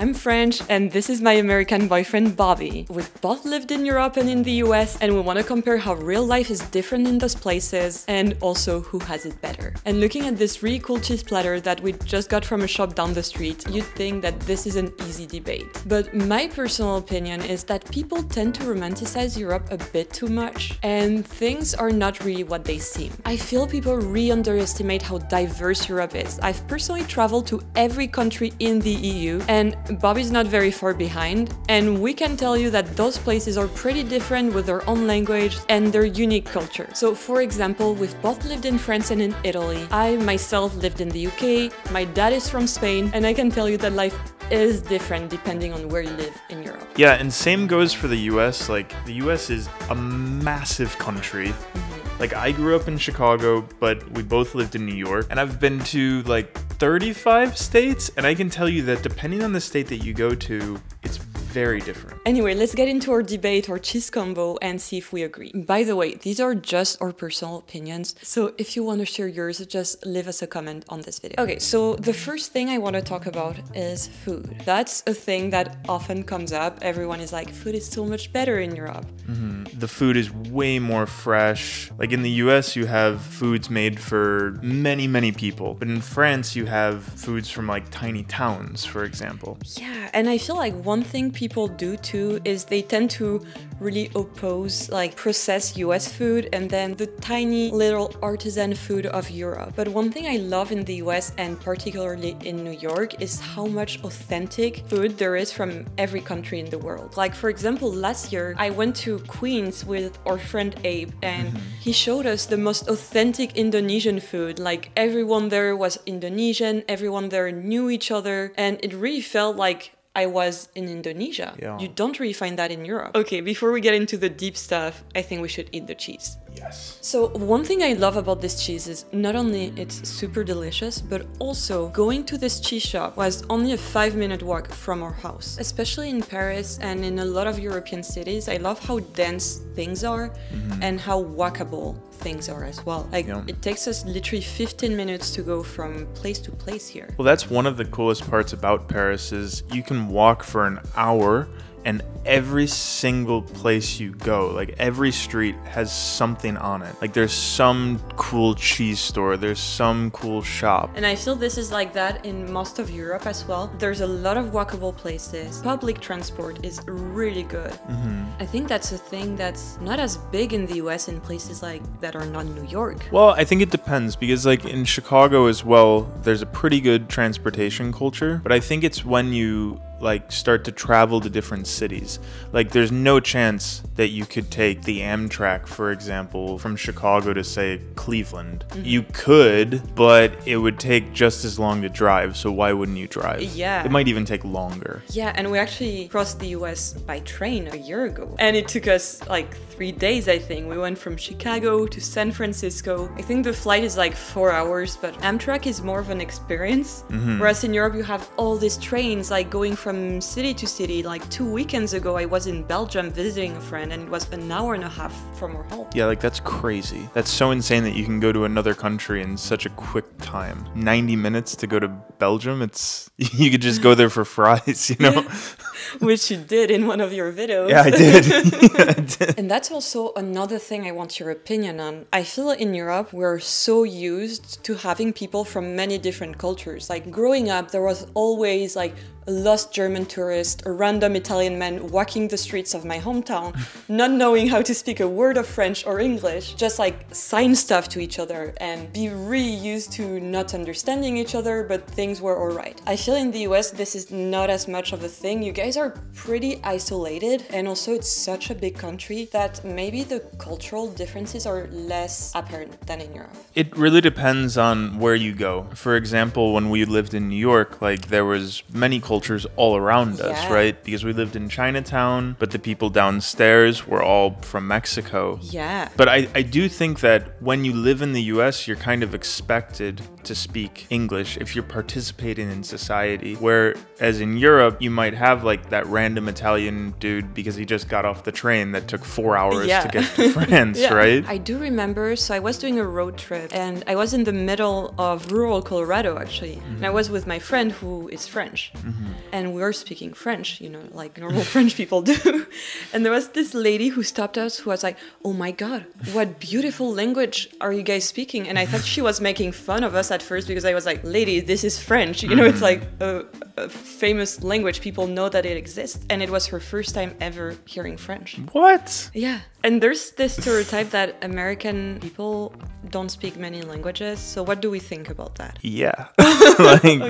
I'm French, and this is my American boyfriend Bobby. We've both lived in Europe and in the US, and we want to compare how real life is different in those places, and also who has it better. And looking at this really cool cheese platter that we just got from a shop down the street, you'd think that this is an easy debate. But my personal opinion is that people tend to romanticize Europe a bit too much, and things are not really what they seem. I feel people really underestimate how diverse Europe is. I've personally traveled to every country in the EU, and Bobby's not very far behind, and we can tell you that those places are pretty different with their own language and their unique culture. So for example, we've both lived in France and in Italy. I myself lived in the UK, my dad is from Spain, and I can tell you that life is different depending on where you live in Europe. Yeah, and same goes for the US. Like, the US is a massive country. Like, I grew up in Chicago, but we both lived in New York, and I've been to like 35 states, and I can tell you that depending on the state that you go to, it's very different. Anyway, let's get into our debate or cheese combo and see if we agree. By the way, these are just our personal opinions, so if you want to share yours, just leave us a comment on this video. Okay, so the first thing I want to talk about is food. That's a thing that often comes up. Everyone is like, food is so much better in Europe. The food is way more fresh. Like in the US, you have foods made for many, many people. But in France, you have foods from like tiny towns, for example. Yeah, and I feel like one thing people do too is they tend to really oppose like processed US food and then the tiny little artisan food of Europe. But one thing I love in the US and particularly in New York is how much authentic food there is from every country in the world. Like for example, last year I went to Queens with our friend Abe, and he showed us the most authentic Indonesian food. Like everyone there was Indonesian, everyone there knew each other, and it really felt like I was in Indonesia. Yeah. You don't really find that in Europe. Okay, before we get into the deep stuff, I think we should eat the cheese. Yes. So one thing I love about this cheese is not only it's super delicious, but also going to this cheese shop was only a 5-minute walk from our house. Especially in Paris and in a lot of European cities, I love how dense things are and how walkable things are as well. Like it takes us literally 15 minutes to go from place to place here. Well, that's one of the coolest parts about Paris is you can walk for an hour, and every single place you go, like every street has something on it. Like there's some cool cheese store, there's some cool shop. And I feel this is like that in most of Europe as well. There's a lot of walkable places. Public transport is really good. I think that's a thing that's not as big in the US in places like that are not New York. Well, I think it depends because like in Chicago as well, there's a pretty good transportation culture, but I think it's when you like start to travel to different cities. Like there's no chance that you could take the Amtrak, for example, from Chicago to say Cleveland. You could, but it would take just as long to drive, so why wouldn't you drive? Yeah. It might even take longer. Yeah, and we actually crossed the US by train a year ago. And it took us like 3 days, I think. We went from Chicago to San Francisco. I think the flight is like 4 hours, but Amtrak is more of an experience. Whereas in Europe, you have all these trains like going from city to city. Like 2 weekends ago, I was in Belgium visiting a friend, and it was an hour and a half from our home. Yeah, like that's crazy. That's so insane that you can go to another country in such a quick time. 90 minutes to go to Belgium, it's you could just go there for fries, you know? Which you did in one of your videos. Yeah, I did. Yeah, I did. And that's also another thing I want your opinion on. I feel in Europe, we're so used to having people from many different cultures. Like growing up, there was always like a lost German tourist, a random Italian man walking the streets of my hometown, not knowing how to speak a word of French or English, just like sign stuff to each other and be really used to not understanding each other, but things were alright. I feel in the US this is not as much of a thing. You guys are pretty isolated, and also it's such a big country that maybe the cultural differences are less apparent than in Europe. It really depends on where you go. For example, when we lived in New York, like there was many cultures all around us, right? Because we lived in Chinatown, but the people downstairs were all from Mexico. Yeah. But I do think that when you live in the US, you're kind of expected to speak English if you're participating in society. Whereas in Europe, you might have like that random Italian dude because he just got off the train that took 4 hours to get to France, right? I do remember, so I was doing a road trip and I was in the middle of rural Colorado actually. And I was with my friend who is French. And we were speaking French, you know, like normal French people do. And there was this lady who stopped us who was like, "Oh my God, what beautiful language are you guys speaking?" And I thought she was making fun of us at first because I was like, "Lady, this is French." You know, it's like a famous language. People know that it exists. And it was her first time ever hearing French. What? Yeah. And there's this stereotype that American people don't speak many languages. So what do we think about that? Yeah. Like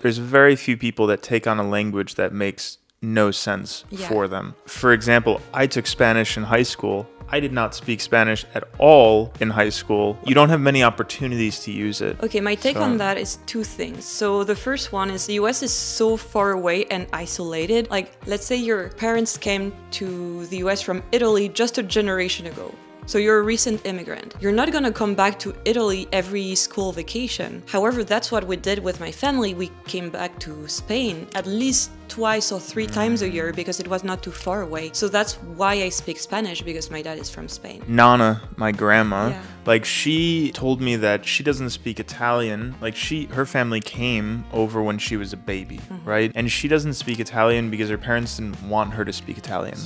there's very few people that take on a language that makes no sense for them. For example, I took Spanish in high school. I did not speak Spanish at all in high school. You don't have many opportunities to use it. Okay, my take on that is two things. So the first one is the US is so far away and isolated. Like, let's say your parents came to the US from Italy just a generation ago. So you're a recent immigrant. You're not gonna come back to Italy every school vacation. However, that's what we did with my family. We came back to Spain at least twice or 3 times a year because it was not too far away. So that's why I speak Spanish, because my dad is from Spain. Nana, my grandma, like she told me that she doesn't speak Italian. Like her family came over when she was a baby, right? And she doesn't speak Italian because her parents didn't want her to speak Italian.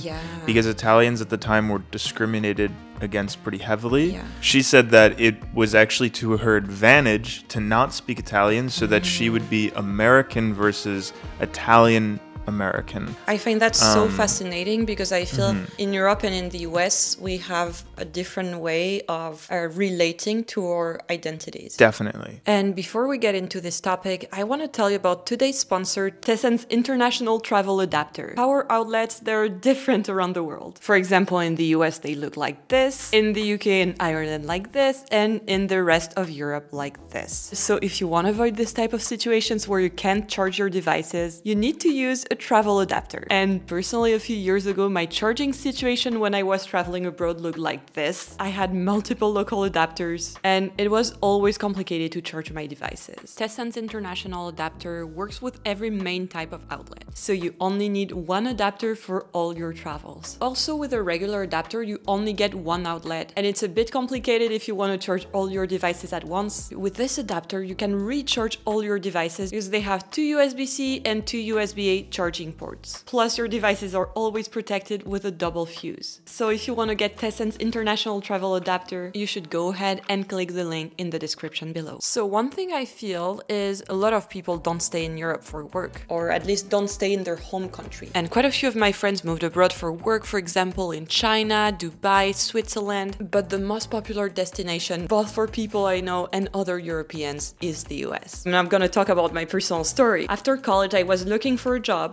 Because Italians at the time were discriminated against pretty heavily. She said that it was actually to her advantage to not speak Italian so that she would be American versus Italian American. I find that so fascinating because I feel in Europe and in the US we have a different way of relating to our identities. Definitely. And before we get into this topic, I want to tell you about today's sponsor, Tessen's International Travel Adapter. Power outlets, they're different around the world. For example, in the US they look like this, in the UK and Ireland like this, and in the rest of Europe like this. So if you want to avoid this type of situations where you can't charge your devices, you need to use a travel adapter. And personally, a few years ago, my charging situation when I was traveling abroad looked like this. I had multiple local adapters, and it was always complicated to charge my devices. Tessen's International Adapter works with every main type of outlet, so you only need one adapter for all your travels. Also, with a regular adapter, you only get one outlet, and it's a bit complicated if you want to charge all your devices at once. With this adapter, you can recharge all your devices because they have 2 USB-C and 2 USB-A charging ports. Plus, your devices are always protected with a double fuse. So if you want to get Tessen's International Travel Adapter, you should go ahead and click the link in the description below. So one thing I feel is a lot of people don't stay in Europe for work, or at least don't stay in their home country. And quite a few of my friends moved abroad for work, for example, in China, Dubai, Switzerland. But the most popular destination, both for people I know and other Europeans, is the US. And I'm gonna talk about my personal story. After college, I was looking for a job.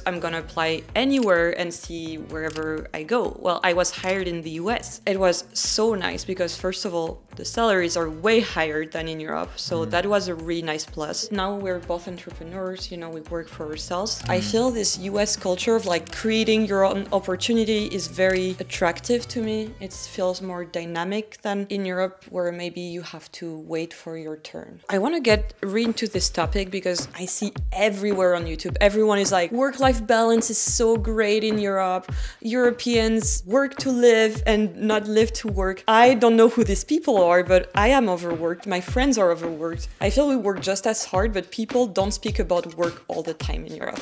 I'm gonna apply anywhere and see wherever I go. Well, I was hired in the US. It was so nice because first of all, the salaries are way higher than in Europe. So that was a really nice plus. Now we're both entrepreneurs, you know, we work for ourselves. I feel this US culture of like creating your own opportunity is very attractive to me. It feels more dynamic than in Europe where maybe you have to wait for your turn. I wanna get really into this topic because I see everywhere on YouTube, everyone is like, work-life balance is so great in Europe. Europeans work to live and not live to work. I don't know who these people are, but I am overworked. My friends are overworked. I feel we work just as hard, but people don't speak about work all the time in Europe.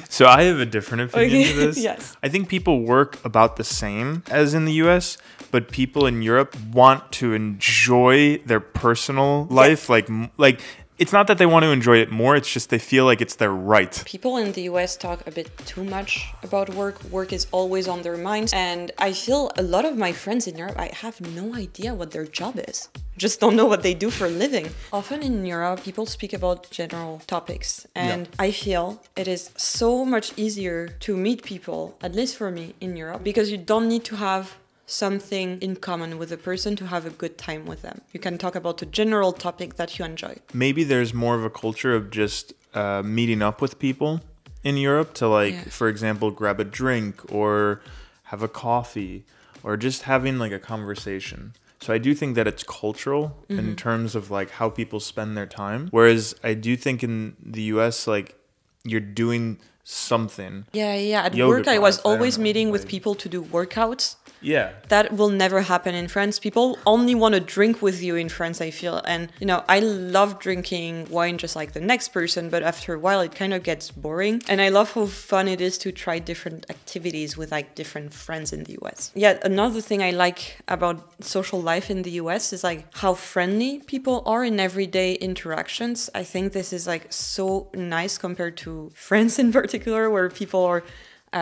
So I have a different opinion to this. Yes. I think people work about the same as in the US, but people in Europe want to enjoy their personal life. Like it's not that they want to enjoy it more, it's just they feel like it's their right. People in the US talk a bit too much about work. Work is always on their minds. And I feel a lot of my friends in Europe, I have no idea what their job is. Just don't know what they do for a living. Often in Europe, people speak about general topics. And I feel it is so much easier to meet people, at least for me, in Europe, because you don't need to have something in common with a person to have a good time with them. You can talk about a general topic that you enjoy. Maybe there's more of a culture of just meeting up with people in Europe to for example, grab a drink or have a coffee or just having like a conversation. So I do think that it's cultural in terms of like how people spend their time. Whereas I do think in the US, like you're doing something. Yeah. At Yoga work, I was class, I don't always know, meeting with like- people to do workouts. Yeah. That will never happen in France. People only want to drink with you in France, I feel. And, you know, I love drinking wine just like the next person, but after a while it kind of gets boring. And I love how fun it is to try different activities with like different friends in the US. Yeah, another thing I like about social life in the US is like how friendly people are in everyday interactions. I think this is like so nice compared to France in particular, where people are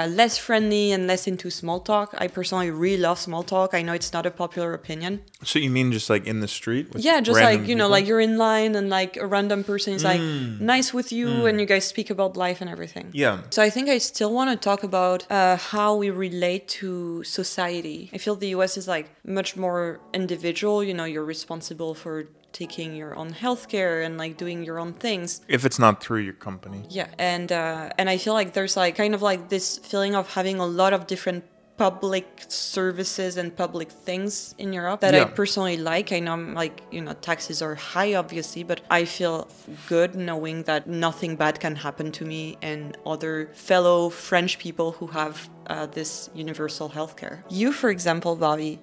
less friendly and less into small talk. I personally really love small talk. I know it's not a popular opinion. So you mean just like in the street? With Yeah, just random like, you know, people? like you're in line and like a random person is like nice with you and you guys speak about life and everything. Yeah. So I think I still want to talk about how we relate to society. I feel the US is like much more individual. You know, you're responsible for taking your own healthcare and like doing your own things. If it's not through your company. Yeah, and I feel like there's like kind of like this feeling of having a lot of different public services and public things in Europe that I Yeah. personally like. I know like, you know, taxes are high obviously, but I feel good knowing that nothing bad can happen to me and other fellow French people who have this universal healthcare. You, for example, Bobby,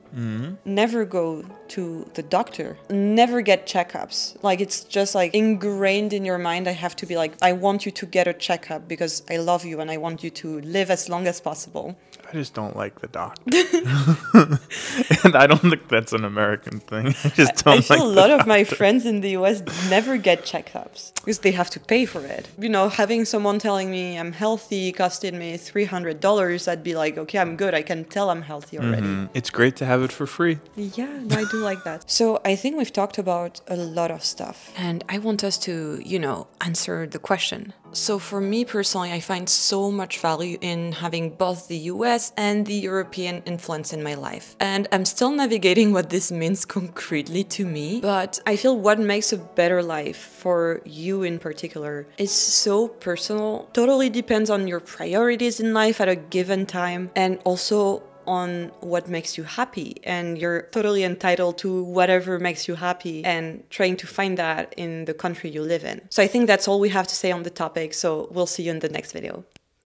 never go to the doctor, never get checkups. Like it's just like ingrained in your mind. I have to be like, I want you to get a checkup because I love you and I want you to live as long as possible. I just don't like the doctor. And I don't think that's an American thing. I just don't I feel like a lot of my friends in the US never get checkups because they have to pay for it. You know, having someone telling me I'm healthy costed me $300, I'd be like, okay, I'm good. I can tell I'm healthy already. It's great to have it for free. Yeah, no, I do like that. So I think we've talked about a lot of stuff. And I want us to, you know, answer the question. So for me personally, I find so much value in having both the US and the European influence in my life. And I'm still navigating what this means concretely to me. But I feel what makes a better life for you in particular is so personal. Totally depends on your priorities in life at a given time. And also on what makes you happy, and you're totally entitled to whatever makes you happy and trying to find that in the country you live in. So I think that's all we have to say on the topic, so we'll see you in the next video.